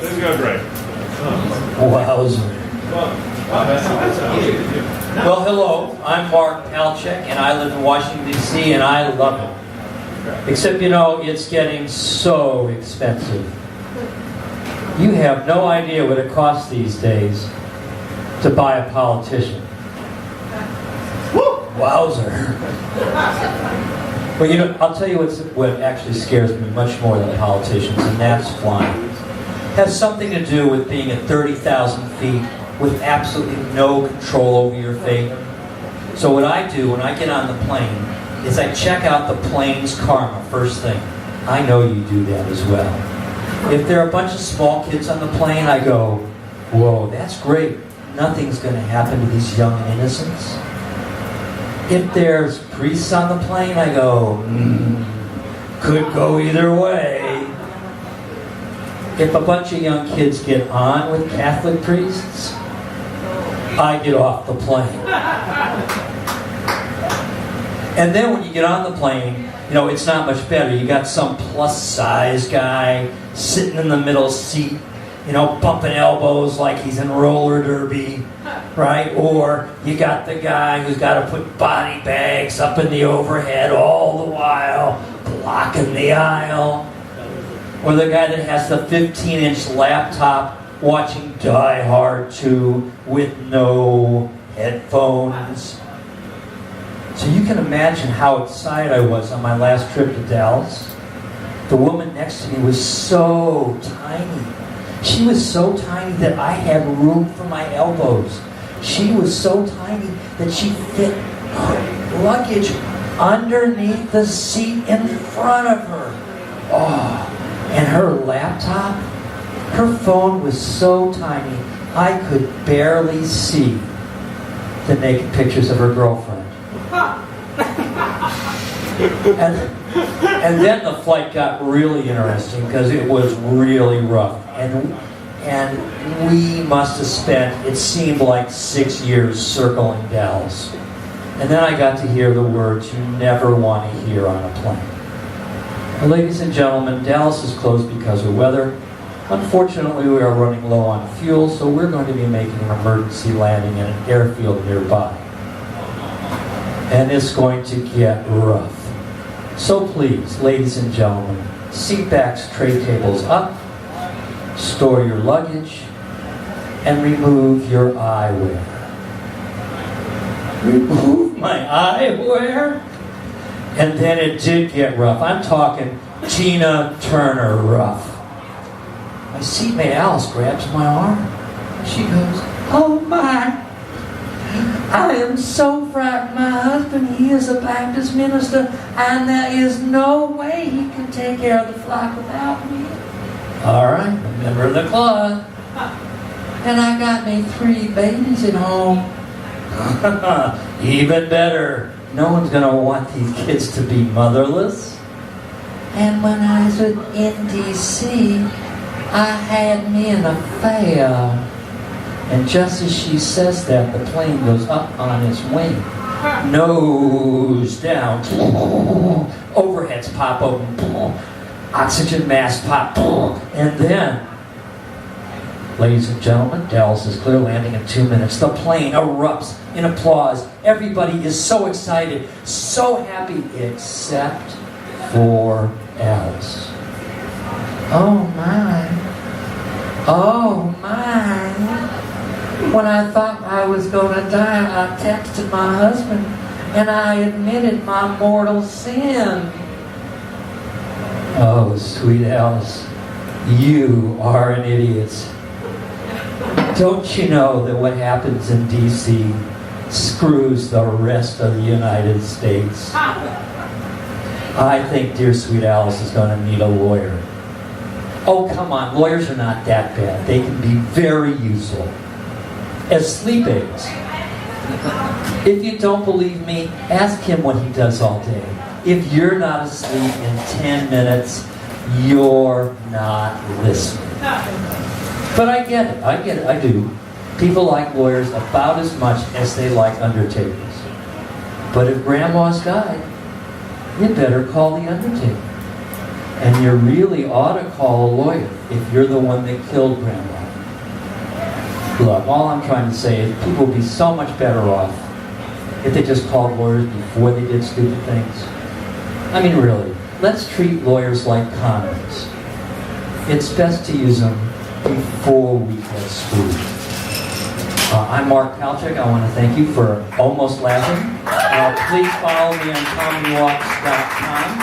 Things go great. Wowzer. Well, hello. I'm Mark Palchik, and I live in Washington, D.C., and I love it. Except, you know, it's getting so expensive. You have no idea what it costs these days to buy a politician. Wowzer. Well, you know, I'll tell you what actually scares me much more than politicians, and that's flying. It has something to do with being at 30,000 feet with absolutely no control over your fate. So what I do when I get on the plane is I check out the plane's karma first thing. I know you do that as well. If there are a bunch of small kids on the plane, I go, whoa, that's great. Nothing's going to happen to these young innocents. If there's priests on the plane, I go, could go either way. If a bunch of young kids get on with Catholic priests, I get off the plane. And then when you get on the plane, you know, it's not much better. You got some plus-size guy sitting in the middle seat, you know, bumping elbows like he's in roller derby, right? Or you got the guy who's got to put body bags up in the overhead all the while, blocking the aisle. Or the guy that has the 15-inch laptop watching Die Hard 2 with no headphones. So you can imagine how excited I was on my last trip to Dallas. The woman next to me was so tiny. She was so tiny that I had room for my elbows. She was so tiny that she fit her luggage underneath the seat in front of her. Oh, and her laptop, her phone was so tiny I could barely see the naked pictures of her girlfriend. And then the flight got really interesting because it was really rough. And we must have spent, it seemed like 6 years circling Dallas. And then I got to hear the words you never want to hear on a plane. Well, ladies and gentlemen, Dallas is closed because of weather. Unfortunately, we are running low on fuel, so we're going to be making an emergency landing in an airfield nearby. And it's going to get rough. So please, ladies and gentlemen, seat backs, tray tables up, store your luggage, and remove your eyewear. Remove my eyewear? And then it did get rough. I'm talking Tina Turner rough. My seatmate Alice grabs my arm. She goes, oh my, I am so frightened. My husband, he is a Baptist minister, and there is no way he can take care of the flock without me. All right, a member of the club. And I got me 3 babies at home. Even better. No one's going to want these kids to be motherless. And when I was in D.C., I had me an affair. And just as she says that, the plane goes up on its wing. Nose down. Overheads pop open. Oxygen mask pop. And then, ladies and gentlemen, Dallas is clear, landing in 2 minutes. The plane erupts in applause. Everybody is so excited, so happy, except for Alice. Oh my. Oh my. When I thought I was going to die, I texted my husband and I admitted my mortal sin. Oh, sweet Alice, you are an idiot. Don't you know that what happens in D.C. screws the rest of the United States? I think dear sweet Alice is going to need a lawyer. Oh, come on, lawyers are not that bad. They can be very useful as sleep aids. If you don't believe me, ask him what he does all day. If you're not asleep in 10 minutes, you're not listening. But I get it, I do. People like lawyers about as much as they like undertakers. But if Grandma's died, you better call the undertaker. And you really ought to call a lawyer if you're the one that killed Grandma. Look, all I'm trying to say is people would be so much better off if they just called lawyers before they did stupid things. I mean, really, let's treat lawyers like condoms. It's best to use them before we get screwed. I'm Mark Palchik. I want to thank you for almost laughing. Please follow me on comedywalks.com.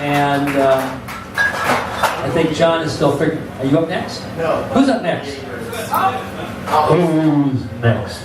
And I think John is still figuring. Are you up next? No. Who's up next? Who's next?